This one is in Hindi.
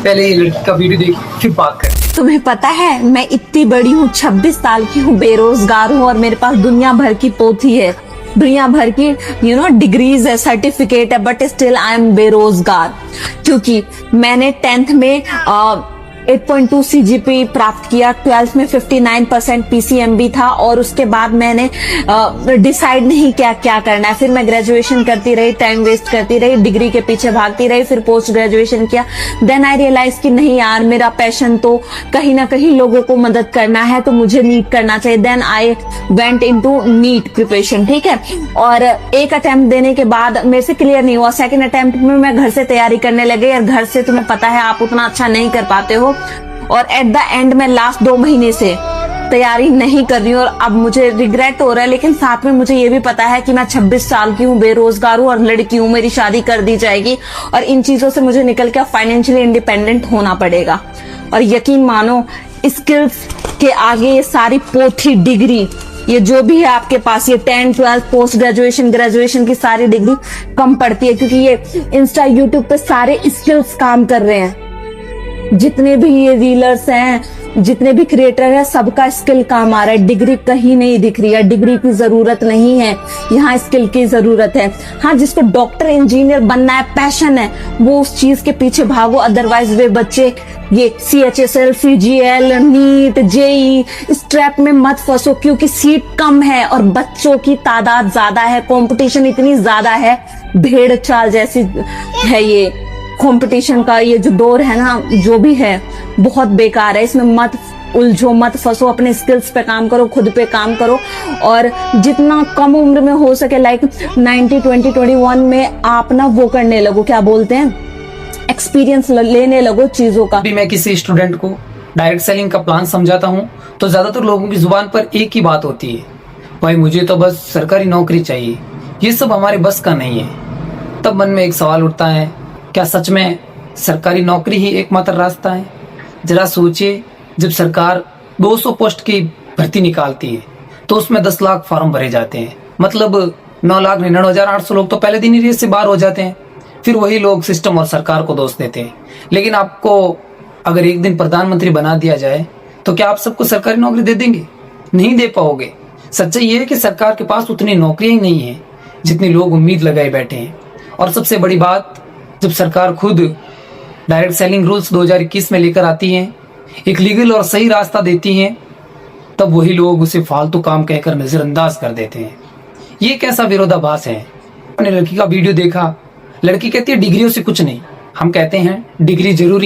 पहले ये लड़की का वीडियो देख फिर बात करें। तुम्हें पता है मैं इतनी बड़ी हूँ, 26 साल की हूँ, बेरोजगार हूँ और मेरे पास दुनिया भर की पोथी है, दुनिया भर की डिग्रीज है, सर्टिफिकेट है, बट स्टिल आई एम बेरोजगार। क्योंकि मैंने 10th में 8.2 CGP प्राप्त किया, 12th में 59% PCMB था और उसके बाद मैंने डिसाइड नहीं किया क्या करना है। फिर मैं ग्रेजुएशन करती रही, टाइम वेस्ट करती रही, डिग्री के पीछे भागती रही, फिर पोस्ट ग्रेजुएशन किया। देन आई रियलाइज कि नहीं यार, मेरा पैशन तो कहीं ना कहीं लोगों को मदद करना है, तो मुझे नीट करना चाहिए। Then I went into NEET preparation, ठीक है। और एक अटेम्प्ट देने के बाद मेरे से क्लियर नहीं हुआ, सेकंड अटेम्प्ट में मैं घर से तैयारी करने लगी और घर से तुम्हें पता है आप उतना अच्छा नहीं कर पाते हो। और एट द एंड में लास्ट 2 महीने से तैयारी नहीं कर रही हूँ और अब मुझे रिग्रेट हो रहा है। लेकिन साथ में मुझे ये भी पता है कि मैं 26 साल की हूँ, बेरोजगार हूँ और लड़की हूँ, मेरी शादी कर दी जाएगी और इन चीजों से मुझे निकल के फाइनेंशियली इंडिपेंडेंट होना पड़ेगा। और यकीन मानो, स्किल्स के आगे ये सारी पोथी, डिग्री, ये जो भी है आपके पास, ये 10, 12 पोस्ट ग्रेजुएशन, ग्रेजुएशन की सारी डिग्री कम पड़ती है। क्योंकि ये इंस्टा, यूट्यूब पे सारे स्किल्स काम कर रहे हैं। जितने भी ये रीलर्स हैं, जितने भी क्रिएटर हैं, सबका स्किल काम आ रहा है। डिग्री कहीं नहीं दिख रही है, डिग्री की जरूरत नहीं है, यहाँ स्किल की जरूरत है। हाँ, जिसको डॉक्टर, इंजीनियर बनना है, पैशन है, वो उस चीज के पीछे भागो। अदरवाइज वे बच्चे ये CHSL, CGL, नीट, JEE इस ट्रैप में मत फंसो, क्योंकि सीट कम है और बच्चों की तादाद ज्यादा है, कंपटीशन इतनी ज्यादा है, भेड़ चाल जैसी है ये कंपटीशन का ये जो दौर है ना, जो भी है बहुत बेकार है। इसमें मत उलझो, मत फंसो, अपने स्किल्स पे काम करो, खुद पे काम करो और जितना कम उम्र में हो सके, लाइक 90, 20, 21 में आप ना वो करने लगो, क्या बोलते हैं, एक्सपीरियंस लेने लगो चीजों का। भी मैं किसी स्टूडेंट को डायरेक्ट सेलिंग का प्लान समझाता हूँ तो ज्यादातर लोगों की जुबान पर एक ही बात होती है, भाई मुझे तो बस सरकारी नौकरी चाहिए, ये सब हमारे बस का नहीं है। तब मन में एक सवाल उठता है, क्या सच में सरकारी नौकरी ही एकमात्र रास्ता है? जरा सोचिए, जब सरकार 200 पोस्ट की भर्ती निकालती है तो उसमें 10 लाख फॉर्म भरे जाते हैं, मतलब 9,99,800 लोग तो पहले दिन ही रेस से बाहर हो जाते हैं। फिर वही लोग सिस्टम और सरकार को दोष देते हैं। लेकिन आपको अगर एक दिन प्रधानमंत्री बना दिया जाए तो क्या आप सबको सरकारी नौकरी दे देंगे? नहीं दे पाओगे। सच्चाई ये है कि सरकार के पास उतनी नौकरियां ही नहीं है जितनी लोग उम्मीद लगाए बैठे हैं। और सबसे बड़ी बात, जब सरकार खुद डायरेक्ट सेलिंग रूल्स 2021 में लेकर आती है, एक लीगल और सही रास्ता देती है, तब वही लोग उसे फालतू काम कहकर नजरअंदाज कर देते हैं। ये कैसा विरोधाभास है? अपने लड़की का वीडियो देखा, लड़की कहती है डिग्रियों से कुछ नहीं, हम कहते हैं डिग्री जरूरी है।